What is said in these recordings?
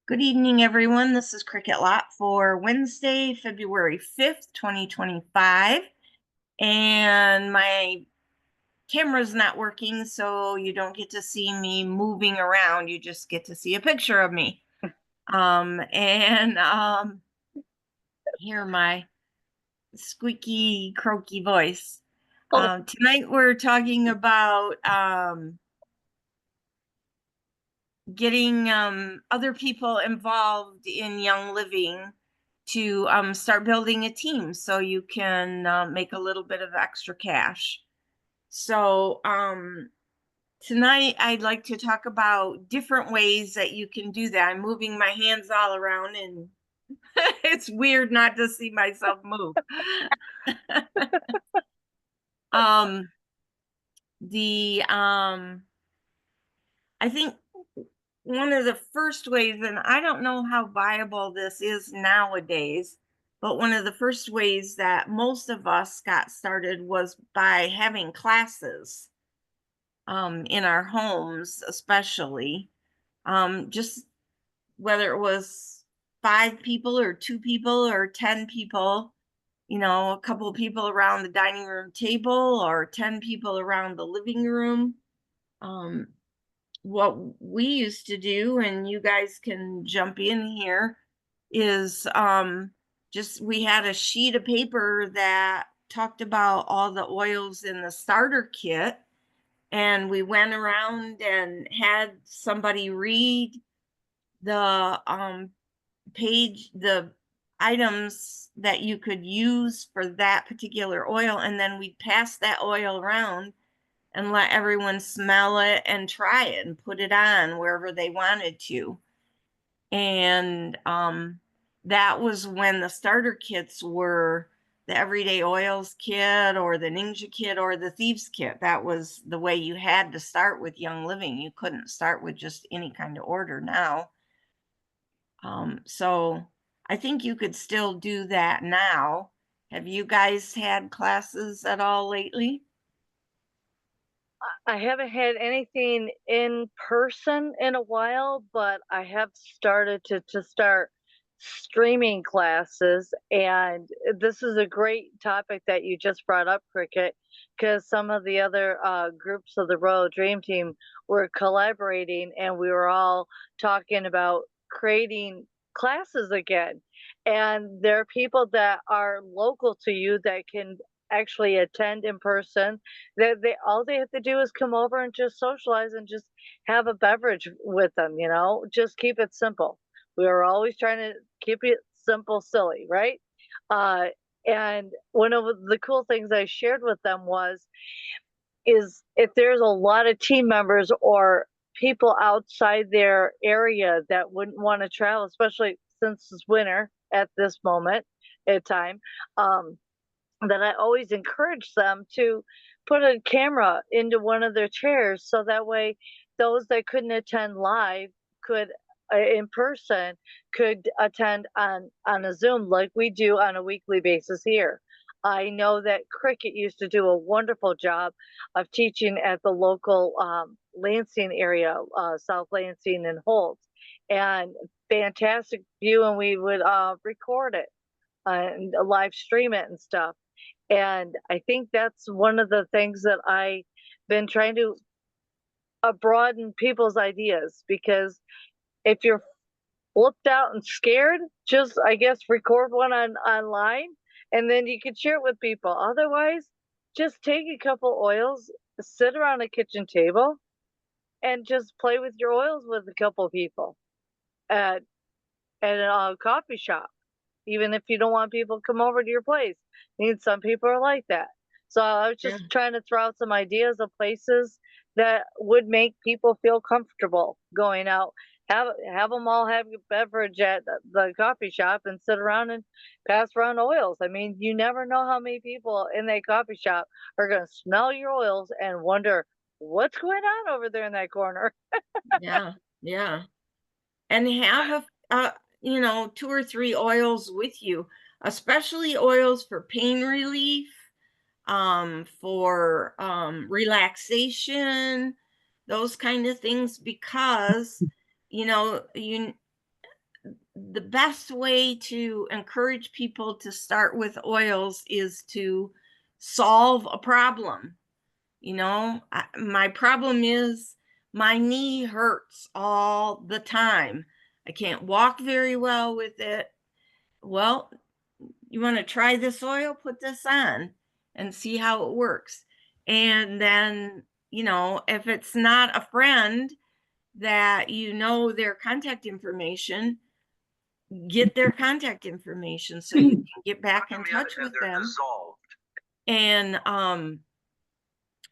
Good evening, everyone. This is Cricket Lot for Wednesday, February 5th, 2025. And my camera's not working, so you don't get to see me moving around. You just get to see a picture of me. And hear my squeaky, croaky voice. Oh, Tonight we're talking about getting other people involved in Young Living to start building a team so you can make a little bit of extra cash. So tonight I'd like to talk about different ways that you can do that. I'm moving my hands all around and it's weird not to see myself move. um, the I think one of the first ways, and I don't know how viable this is nowadays, but one of the first ways that most of us got started was by having classes in our homes, especially. Just whether it was 5 people or 2 people or 10 people, a couple of people around the dining room table or 10 people around the living room. Um, what we used to do, and you guys can jump in here, is just we had a sheet of paper that talked about all the oils in the starter kit, and we went around and had somebody read the the items that you could use for that particular oil, and then we'd pass that oil around and let everyone smell it and try it and put it on wherever they wanted to. And that was when the starter kits were the Everyday Oils kit or the Ninja kit or the Thieves kit. That was the way you had to start with Young Living. You couldn't start with just any kind of order now. So I think you could still do that now. Have you guys had classes at all lately? I haven't had anything in person in a while, but I have started to start streaming classes. And this is a great topic that you just brought up, Cricket, because some of the other groups of the Royal Dream Team were collaborating and we were all talking about creating classes again. And there are people that are local to you that can actually attend in person. They all they have to do is come over and just socialize and just have a beverage with them, just keep it simple. We are always trying to keep it simple, silly, right? Uh, and one of the cool things I shared with them is if there's a lot of team members or people outside their area that wouldn't want to travel, especially since it's winter at this moment at time, um, that I always encourage them to put a camera into one of their chairs so that way those that couldn't attend live could in person could attend on a Zoom like we do on a weekly basis here. I know that Cricket used to do a wonderful job of teaching at the local Lansing area, South Lansing and Holt, and fantastic view, and we would record it and live stream it and stuff. And I think that's one of the things that I've been trying to broaden people's ideas because if you're flipped out and scared, just I guess record one online and then you can share it with people. Otherwise, just take a couple oils, sit around a kitchen table, and just play with your oils with a couple people at at a coffee shop. Even if you don't want people to come over to your place. I mean, some people are like that. So I was Yeah. just trying to throw out some ideas of places that would make people feel comfortable going out. Have them all have a beverage at the coffee shop and sit around and pass around oils. I mean, you never know how many people in that coffee shop are going to smell your oils and wonder what's going on over there in that corner. Yeah. Yeah. And have you know, 2 or 3 oils with you, especially oils for pain relief, for relaxation, those kind of things, because you know you the best way to encourage people to start with oils is to solve a problem. My problem is my knee hurts all the time. I can't walk very well with it. Well, you want to try this oil? Put this on and see how it works. And then, if it's not a friend that their contact information, get their contact information so you can get back in touch with them. And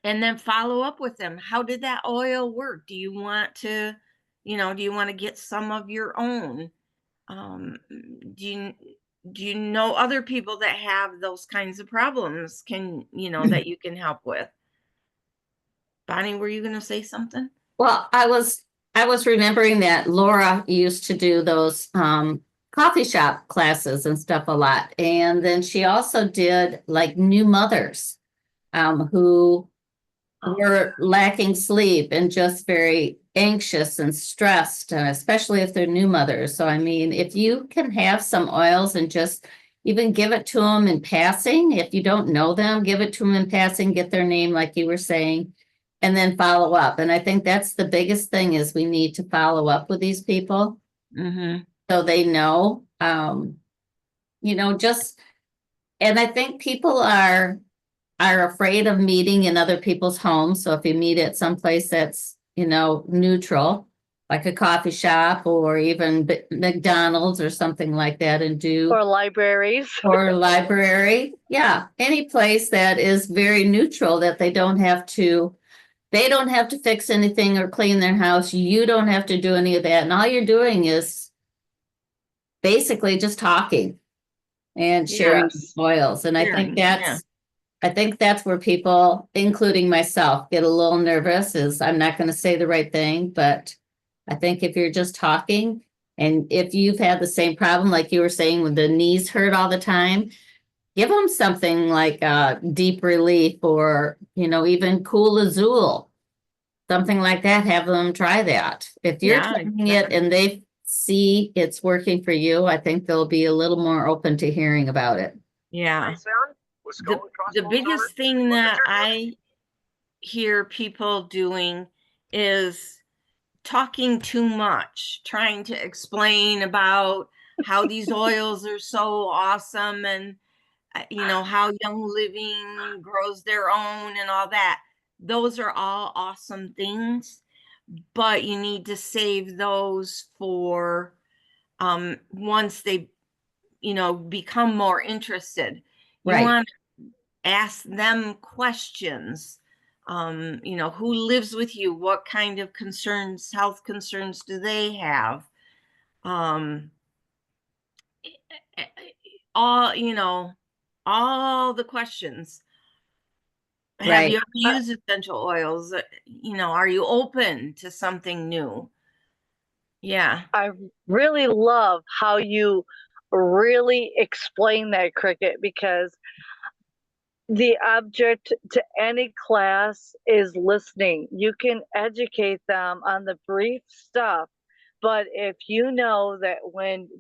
then follow up with them. How did that oil work? Do you want to get some of your own? Do you know other people that have those kinds of problems that you can help with? Bonnie, were you going to say something? Well, I was remembering that Laura used to do those coffee shop classes and stuff a lot. And then she also did like new mothers who were lacking sleep and just very anxious and stressed, especially if they're new mothers. So, I mean, if you can have some oils and just even give it to them in passing, if you don't know them, give it to them in passing, get their name, like you were saying, and then follow up. And I think that's the biggest thing is we need to follow up with these people so they know, just, and I think people are afraid of meeting in other people's homes. So if you meet at some place that's, neutral, like a coffee shop or even McDonald's or something like that, and or libraries or library. Yeah. Any place that is very neutral that they don't have to fix anything or clean their house. You don't have to do any of that. And all you're doing is basically just talking and sharing oils. And I think that's where people, including myself, get a little nervous. Is I'm not going to say the right thing, but I think if you're just talking, and if you've had the same problem, like you were saying, when the knees hurt all the time, give them something like Deep Relief or, even Cool Azul, something like that. Have them try that. If you're trying it and they see it's working for you, I think they'll be a little more open to hearing about it. Yeah. The biggest thing that I hear people doing is talking too much, trying to explain about how these oils are so awesome and how Young Living grows their own and all that. Those are all awesome things, but you need to save those for once they become more interested. You want to ask them questions. Who lives with you? What kind of health concerns do they have? All the questions. Have you ever used essential oils? Are you open to something new? Yeah. I really love how you really explain that, Cricket, because the object to any class is listening. You can educate them on the brief stuff, but if you know that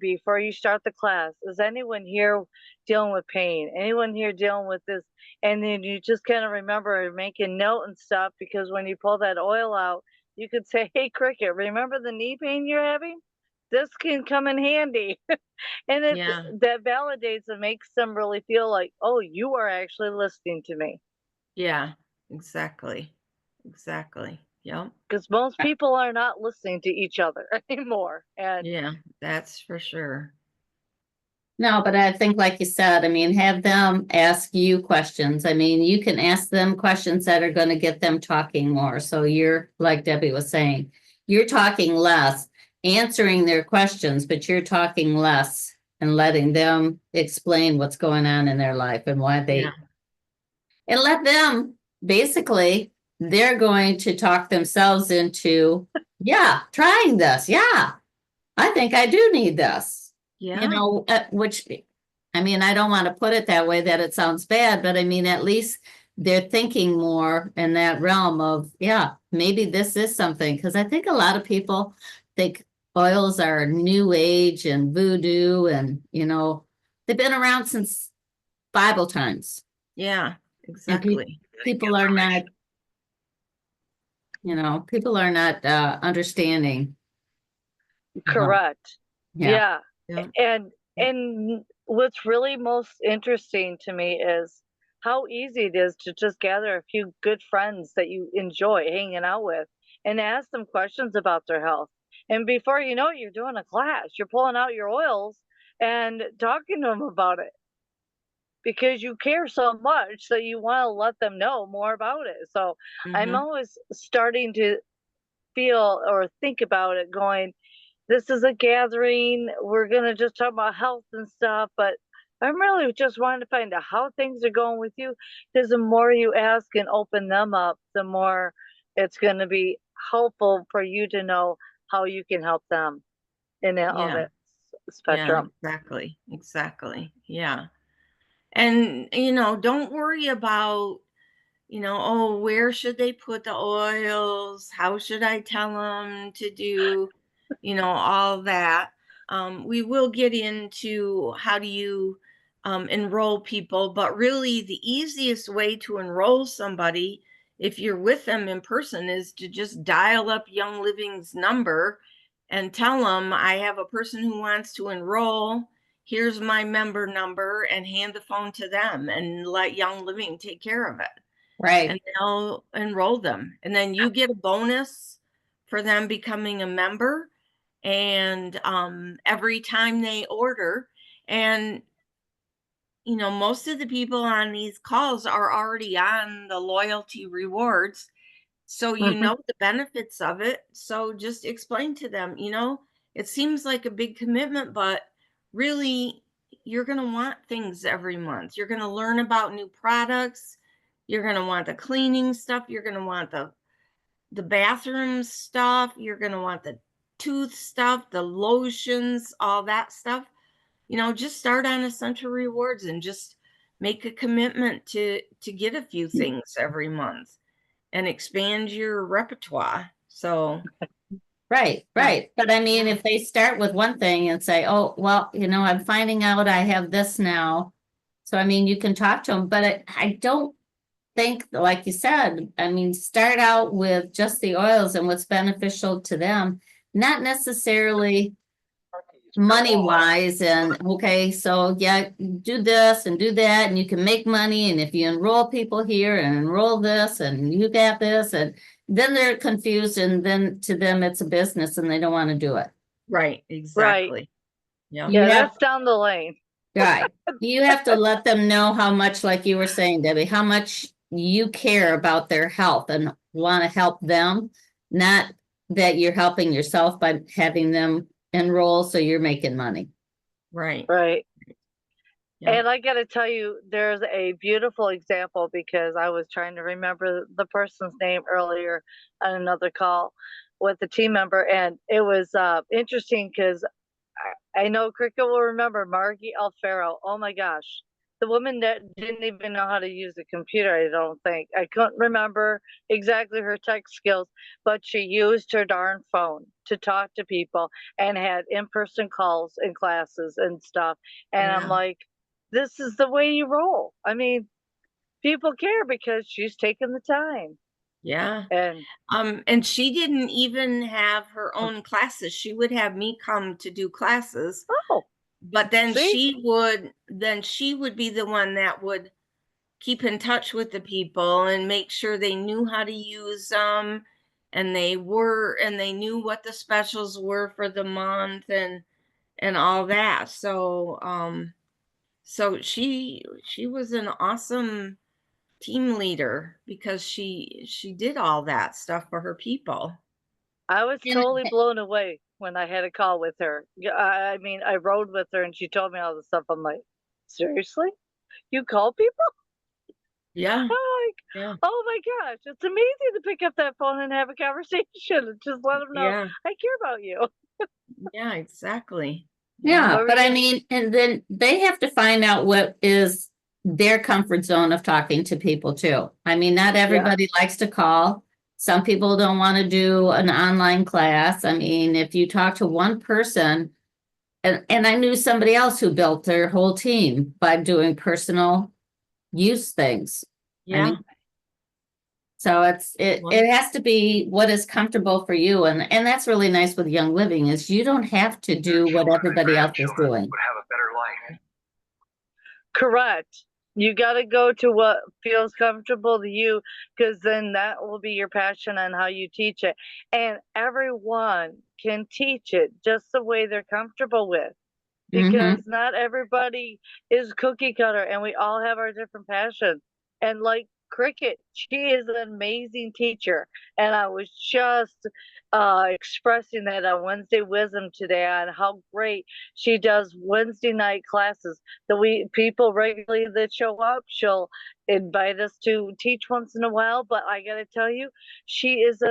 before you start the class, is anyone here dealing with pain? Anyone here dealing with this? And then you just kind of remember making note and stuff, because when you pull that oil out, you could say, hey, Cricket, remember the knee pain you're having? This can come in handy. And that validates and makes them really feel like, oh, you are actually listening to me. Yeah, exactly. Yep. Because most people are not listening to each other anymore. And yeah, that's for sure. No, but I think, like you said, I mean, have them ask you questions. I mean, you can ask them questions that are going to get them talking more. So you're, like Debbie was saying, you're talking less, answering their questions, but you're talking less and letting them explain what's going on in their life and why and let them, basically, they're going to talk themselves into, trying this. Yeah, I think I do need this. Yeah. Which, I mean, I don't want to put it that way that it sounds bad, but I mean, at least they're thinking more in that realm of, maybe this is something. Because I think a lot of people think oils are new age and voodoo and, they've been around since Bible times. Yeah, And exactly. people are not, people are not understanding. Correct. Yeah. Yeah. Yeah. And what's really most interesting to me is how easy it is to just gather a few good friends that you enjoy hanging out with and ask them questions about their health. And before you know it, you're doing a class. You're pulling out your oils and talking to them about it because you care so much that you want to let them know more about it. So I'm Mhm. always starting to feel or think about it going, this is a gathering. We're gonna just talk about health and stuff, but I'm really just wanting to find out how things are going with you. Because the more you ask and open them up, the more it's gonna be helpful for you to know how you can help them in all Yeah. that Yeah, spectrum. exactly. Exactly. Yeah. And, don't worry about, oh, where should they put the oils? How should I tell them to do, all that. We will get into how do you enroll people, but really the easiest way to enroll somebody if you're with them in person is to just dial up Young Living's number and tell them, I have a person who wants to enroll. Here's my member number, and hand the phone to them and let Young Living take care of it. Right. And they'll enroll them. And then you get a bonus for them becoming a member. And every time they order, and most of the people on these calls are already on the loyalty rewards. So Mhm. the benefits of it. So just explain to them, it seems like a big commitment, but really you're going to want things every month. You're going to learn about new products. You're going to want the cleaning stuff. You're going to want the bathroom stuff. You're going to want the tooth stuff, the lotions, all that stuff. Just start on Essential Rewards and just make a commitment to get a few things every month and expand your repertoire. So, Right, yeah. right. But I mean, if they start with one thing and say, oh, well, I'm finding out I have this now. So, I mean, you can talk to them, but I don't think, like you said, I mean, start out with just the oils and what's beneficial to them, not necessarily money wise and okay, so yeah, do this and do that and you can make money. And if you enroll people here and enroll this and you got this, and then they're confused and then to them it's a business and they don't want to do it. Right, Right. exactly. Yeah. You Yeah, have, that's down the lane. right. You have to let them know how much, like you were saying, Debbie, how much you care about their health and want to help them, not that you're helping yourself by having them enroll so you're making money. Right. Right. Yeah. And I got to tell you, there's a beautiful example because I was trying to remember the person's name earlier on another call with a team member. And it was interesting because I know Cricket will remember Margie Alfaro. Oh my gosh. The woman that didn't even know how to use a computer, I don't think. I couldn't remember exactly her tech skills, but she used her darn phone to talk to people and had in person calls and classes and stuff. And I'm Yeah. like, this is the way you roll. I mean, people care because she's taken the time. Yeah. And And she didn't even have her own classes. She would have me come to do classes, oh, but then see? she would be the one that would keep in touch with the people and make sure they knew how to use them, and they knew what the specials were for the month and all that. So she was an awesome team leader because she did all that stuff for her people. I was And totally blown away when I had a call with her. Yeah, I mean, I rode with her and she told me all this stuff. I'm like, seriously? You call people? Yeah. I'm like, Yeah. oh my gosh, it's amazing to pick up that phone and have a conversation and just let them know Yeah. I care about you. Yeah, exactly. Yeah. yeah, What were but you I gonna- mean, and then they have to find out what is their comfort zone of talking to people too. I mean, not Yeah, everybody likes to call. Some people don't want to do an online class. I mean, if you talk to one person, and I knew somebody else who built their whole team by doing personal use things. I Yeah, mean, so it has to be what is comfortable for you, and that's really nice with Young Living is you don't have to do what everybody else is doing. Would have a better life. Correct. You got to go to what feels comfortable to you, because then that will be your passion on how you teach it. And everyone can teach it just the way they're comfortable with, because not everybody is cookie cutter, and we all have our different passions. And like Cricket, she is an amazing teacher, and I was just expressing that on Wednesday Wisdom today on how great she does Wednesday night classes. People regularly that show up, she'll invite us to teach once in a while. But I gotta tell you, she is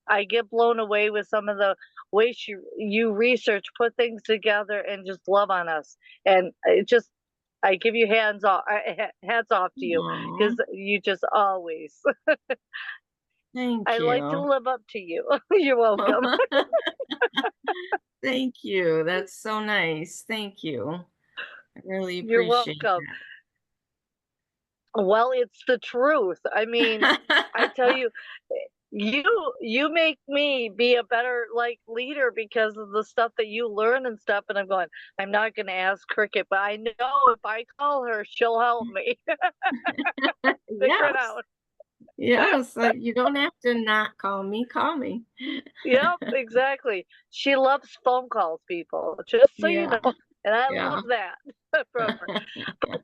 I get blown away with some of the ways you research, put things together, and just love on us. And I give you hats off to you, Aw, because you just always. thank I like to you. live up to you. You're welcome. Thank you. That's so nice. Thank you. I really You're appreciate welcome. Well, it's the truth. I mean, that. I tell you, you make me be a better leader because of the stuff that you learn and stuff. And I'm going, I'm not going to ask Cricket, but I know if I call her, she'll help me figure it Yes, out. yes. You don't have to not call me. Call me. Yep, exactly. She loves phone calls, people, just so you Yeah, know. And I yeah. love that from her.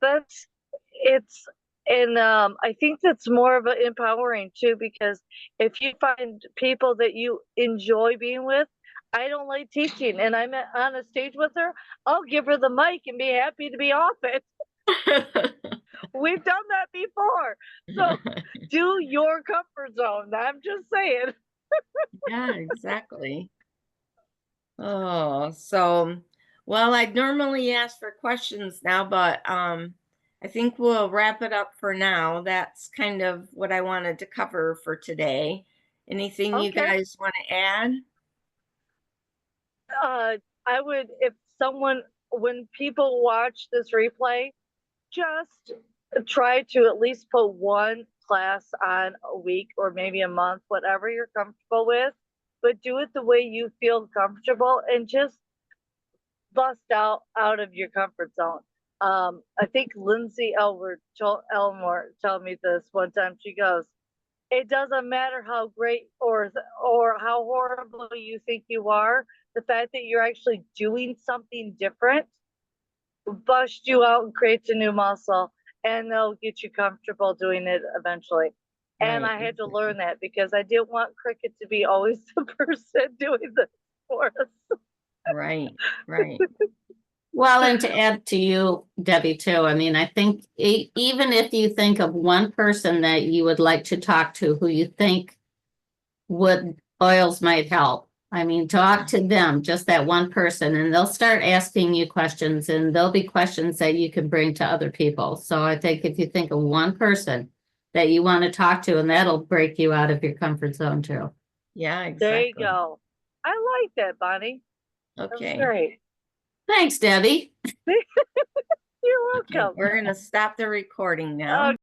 But it's, and I think that's more of an empowering too, because if you find people that you enjoy being with, I don't like teaching, and I'm on a stage with her, I'll give her the mic and be happy to be off it. We've done that before. So do your comfort zone. I'm just saying. Yeah, exactly. Oh, so, well, I'd normally ask for questions now, but I think we'll wrap it up for now. That's kind of what I wanted to cover for today. Anything you Okay. guys want to add? I would, if when people watch this replay, just try to at least put one class on a week or maybe a month, whatever you're comfortable with, but do it the way you feel comfortable, and just bust out of your comfort zone. I think Lindsay Elmore told me this one time. She goes, it doesn't matter how great or how horrible you think you are. The fact that you're actually doing something different busts you out and creates a new muscle, and they'll get you comfortable doing it eventually. And Right, I had to learn that, because I didn't want Cricket to be always the person doing this for us. right, right. Well, and to add to you, Debbie, too, I mean, I think even if you think of one person that you would like to talk to who you think oils might help. I mean, talk to them, just that one person, and they'll start asking you questions, and there'll be questions that you can bring to other people. So I think if you think of one person that you want to talk to, and that'll break you out of your comfort zone too. Yeah, There you exactly. go. I like that, Bonnie. That's Okay. great. Thanks, Debbie. You're Okay, welcome. we're gonna stop the recording now.